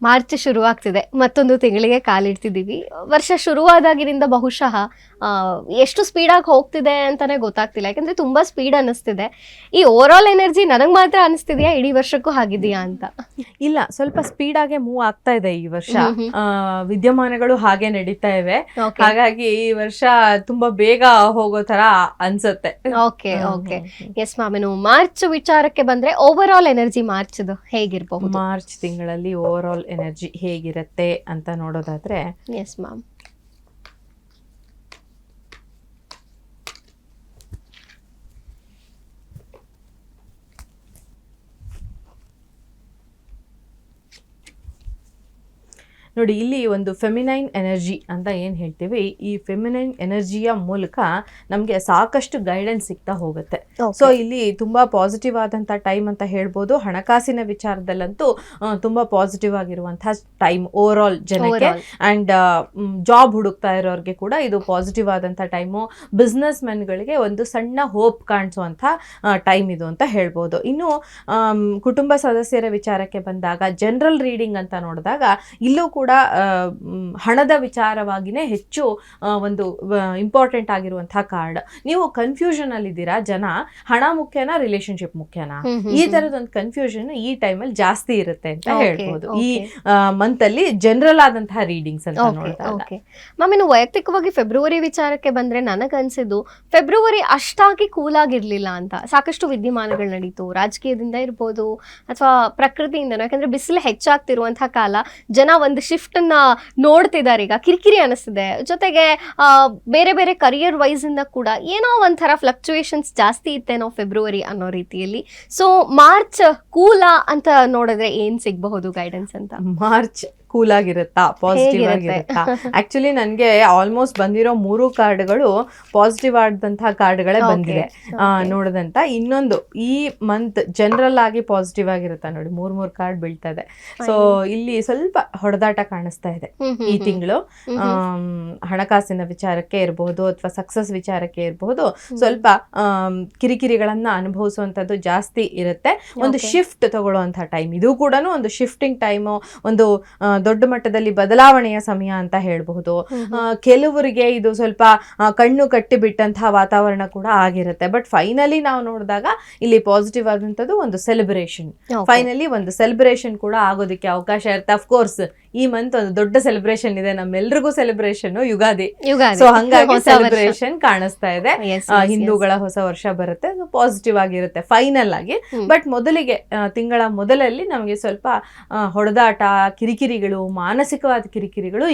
March ಶುರುವಾಗ್ತಿದೆ, ಮತ್ತೊಂದು ತಿಂಗಳಿಗೆ ಕಾಲಿಡ್ತಿದ್ದೀವಿ. ವರ್ಷ ಶುರುವಾದಾಗಿನಿಂದ ಬಹುಶಃ ಎಷ್ಟು ಸ್ಪೀಡಾಗಿ ಹೋಗ್ತಿದೆ ಅಂತಾನೆ ಗೊತ್ತಾಗ್ತಿಲ್ಲ, ಯಾಕಂದ್ರೆ ತುಂಬಾ ಸ್ಪೀಡ್ ಅನ್ನಿಸ್ತಿದೆ. ಈ ಓವರ್ ಆಲ್ ಎನರ್ಜಿ ನನಗೆ ಮಾತ್ರ ಅನಿಸ್ತಿದೆಯಾ ಇಡೀ ವರ್ಷಕ್ಕೂ ಆಗಿದೆಯಾ ಅಂತ? ಇಲ್ಲ, ಸ್ವಲ್ಪ ಸ್ಪೀಡ್ ಆಗಿ ಮೂವ್ ಆಗ್ತಾ ಇದೆ ಈ ವರ್ಷ. ವಿದ್ಯಮಾನಗಳು ಹಾಗೆ ನಡೀತಾ ಇವೆ, ಹಾಗಾಗಿ ಈ ವರ್ಷ ತುಂಬಾ ಬೇಗ ಹೋಗೋ ತರ ಅನ್ಸುತ್ತೆ. Okay okay, yes ma'am. ಇನ್ನು ಮಾರ್ಚ್ ವಿಚಾರಕ್ಕೆ ಬಂದ್ರೆ ಓವರ್ ಆಲ್ ಎನರ್ಜಿ ಮಾರ್ಚ್ದು ಹೇಗಿರಬಹುದು? ಮಾರ್ಚ್ ತಿಂಗಳಲ್ಲಿ ಓವರ್ ಆಲ್ ಎನರ್ಜಿ ಹೇಗಿರುತ್ತೆ ಅಂತ ನೋಡೋದಾದ್ರೆ, ಎಸ್ ಮ್ಯಾಮ್. ನೋಡಿ, ಇಲ್ಲಿ ಒಂದು ಫೆಮಿನೈನ್ ಎನರ್ಜಿ ಅಂತ ಏನು ಹೇಳ್ತೀವಿ, ಈ ಫೆಮಿನೈನ್ ಎನರ್ಜಿಯ ಮೂಲಕ ನಮಗೆ ಸಾಕಷ್ಟು ಗೈಡೆನ್ಸ್ ಸಿಗ್ತಾ ಹೋಗುತ್ತೆ. ಸೊ ಇಲ್ಲಿ ತುಂಬಾ ಪಾಸಿಟಿವ್ ಆದಂಥ ಟೈಮ್ ಅಂತ ಹೇಳ್ಬೋದು. ಹಣಕಾಸಿನ ವಿಚಾರದಲ್ಲಂತೂ ತುಂಬಾ ಪಾಸಿಟಿವ್ ಆಗಿರುವಂತಹ ಟೈಮ್ ಓವರ್ ಆಲ್ ಜನಕ್ಕೆ. ಆ್ಯಂಡ್ ಜಾಬ್ ಹುಡುಕ್ತಾ ಇರೋರಿಗೆ ಕೂಡ ಇದು ಪಾಸಿಟಿವ್ ಆದಂಥ ಟೈಮು. ಬಿಸ್ನೆಸ್ ಮೆನ್ಗಳಿಗೆ ಒಂದು ಸಣ್ಣ ಹೋಪ್ ಕಾಣಿಸುವಂಥ ಟೈಮ್ ಇದು ಅಂತ ಹೇಳ್ಬೋದು. ಇನ್ನು ಕುಟುಂಬ ಸದಸ್ಯರ ವಿಚಾರಕ್ಕೆ ಬಂದಾಗ, ಜನರಲ್ ರೀಡಿಂಗ್ ಅಂತ ನೋಡಿದಾಗ ಇಲ್ಲೂ ಕೂಡ ಹಣದ ವಿಚಾರವಾಗಿನೇ ಹೆಚ್ಚು ಒಂದು ಇಂಪಾರ್ಟೆಂಟ್ ಆಗಿರುವಂತಹ ಕಾರ್ಡ್. ನೀವು ಕನ್ಫ್ಯೂಷನ್ ಅಲ್ಲಿ ಇದ್ದೀರಾ, ಜನ ಹಣ ಮುಖ್ಯನಾ ರಿಲೇಶನ್ಶಿಪ್ ಮುಖ್ಯನಾ, ಈ ತರದೊಂದು ಕನ್ಫ್ಯೂಷನ್ ಈ ಟೈಮಲ್ಲಿ ಜಾಸ್ತಿ ಇರುತ್ತೆ ಅಂತ ಹೇಳ್ಬೋದು. ಈ ಮಂತ್ ಅಲ್ಲಿ ಜನರಲ್ ಆದಂತಹ ರೀಡಿಂಗ್ಸ್ ಅಂತ ನೋಡಿದಾಗ. ಮ್ಯಾಮ್, ಇನ್ನು ವೈಯಕ್ತಿಕವಾಗಿ ಫೆಬ್ರವರಿ ವಿಚಾರಕ್ಕೆ ಬಂದ್ರೆ ನನಗನ್ಸಿದ್ದು ಫೆಬ್ರವರಿ ಅಷ್ಟಾಗಿ ಕೂಲ್ ಆಗಿರ್ಲಿಲ್ಲ ಅಂತ. ಸಾಕಷ್ಟು ವಿದ್ಯಮಾನಗಳು ನಡೀತು, ರಾಜಕೀಯದಿಂದ ಇರ್ಬೋದು ಅಥವಾ ಪ್ರಕೃತಿಯಿಂದನೋ. ಯಾಕಂದ್ರೆ ಬಿಸಿಲು ಹೆಚ್ಚಾಗ್ತಿರುವಂತಹ ಕಾಲ, ಜನ ಒಂದು ಶಿಫ್ಟ್ ಅನ್ನ ನೋಡ್ತಿದ್ದಾರೆ, ಈಗ ಕಿರಿಕಿರಿ ಅನಿಸ್ತಿದೆ. ಜೊತೆಗೆ ಬೇರೆ ಬೇರೆ ಕರಿಯರ್ ವೈಸ್ ಇಂದ ಕೂಡ ಏನೋ ಒಂಥರ ಫ್ಲಕ್ಚುಯೇಷನ್ಸ್ ಜಾಸ್ತಿ ಇತ್ತೇನೋ ಫೆಬ್ರವರಿ ಅನ್ನೋ ರೀತಿಯಲ್ಲಿ. ಸೊ ಮಾರ್ಚ್ ಕೂಲಾ ಅಂತ ನೋಡಿದ್ರೆ ಏನ್ ಸಿಗಬಹುದು ಗೈಡೆನ್ಸ್ ಅಂತ? ಮಾರ್ಚ್ ಕೂಲ್ ಆಗಿರುತ್ತಾ, ಪಾಸಿಟಿವ್ ಆಗಿರುತ್ತಾ? ಆಕ್ಚುಲಿ ನನಗೆ ಆಲ್ಮೋಸ್ಟ್ ಬಂದಿರೋ 3 ಕಾರ್ಡ್ಗಳು ಪಾಸಿಟಿವ್ ಆದಂತಹ ಕಾರ್ಡ್ಗಳೇ ಬಂದಿದೆ ನೋಡದಂತ. ಇನ್ನೊಂದು ಈ ಮಂತ್ ಜನರಲ್ ಆಗಿ ಪಾಸಿಟಿವ್ ಆಗಿರುತ್ತಾ ನೋಡಿ, 3 ಕಾರ್ಡ್ ಬೀಳ್ತಾ ಇದೆ. ಸೊ ಇಲ್ಲಿ ಸ್ವಲ್ಪ ಹೊಡೆದಾಟ ಕಾಣಿಸ್ತಾ ಇದೆ ಈ ತಿಂಗಳು. ಹಣಕಾಸಿನ ವಿಚಾರಕ್ಕೆ ಇರಬಹುದು ಅಥವಾ ಸಕ್ಸಸ್ ವಿಚಾರಕ್ಕೆ ಇರಬಹುದು, ಸ್ವಲ್ಪ ಕಿರಿಕಿರಿಗಳನ್ನ ಅನುಭವಿಸುವಂತದ್ದು ಜಾಸ್ತಿ ಇರುತ್ತೆ. ಒಂದು ಶಿಫ್ಟ್ ತಗೊಳ್ಳುವಂತಹ ಟೈಮ್ ಇದು ಕೂಡ, ಒಂದು ಶಿಫ್ಟಿಂಗ್ ಟೈಮು, ಒಂದು ದೊಡ್ಡ ಮಟ್ಟದಲ್ಲಿ ಬದಲಾವಣೆಯ ಸಮಯ ಅಂತ ಹೇಳಬಹುದು. ಕೆಲವರಿಗೆ ಇದು ಸ್ವಲ್ಪ ಕಣ್ಣು ಕಟ್ಟಿ ಬಿಟ್ಟಂತಹ ವಾತಾವರಣ ಕೂಡ ಆಗಿರುತ್ತೆ. ಬಟ್ ಫೈನಲಿ ನಾವು ನೋಡಿದಾಗ ಇಲ್ಲಿ ಪಾಸಿಟಿವ್ ಆದಂಥದ್ದು ಒಂದು ಸೆಲೆಬ್ರೇಷನ್. ಫೈನಲಿ ಒಂದು ಸೆಲೆಬ್ರೇಷನ್ ಕೂಡ ಆಗೋದಕ್ಕೆ ಅವಕಾಶ ಇರುತ್ತೆ. ಅಫ್ಕೋರ್ಸ್ ಈ ಮಂತ್ ಒಂದು ದೊಡ್ಡ ಸೆಲೆಬ್ರೇಷನ್ ಇದೆ, ನಮ್ಮೆಲ್ರಿಗೂ ಸೆಲೆಬ್ರೇಷನ್ ಯುಗಾದಿ. ಸೊ ಹಂಗಾಗಿ ಸೆಲೆಬ್ರೇಷನ್ ಕಾಣಿಸ್ತಾ ಇದೆ. ಹಿಂದೂಗಳ ಹೊಸ ವರ್ಷ ಬರುತ್ತೆ, ಪಾಸಿಟಿವ್ ಆಗಿರುತ್ತೆ ಫೈನಲ್ ಆಗಿ. ಬಟ್ ಮೊದಲಿಗೆ ತಿಂಗಳ ಮೊದಲಲ್ಲಿ ನಮಗೆ ಸ್ವಲ್ಪ ಹೊಡೆದಾಟ, ಕಿರಿಕಿರಿಗಳು, ಮಾನಸಿಕವಾದ ಕಿರಿಕಿರಿಗಳು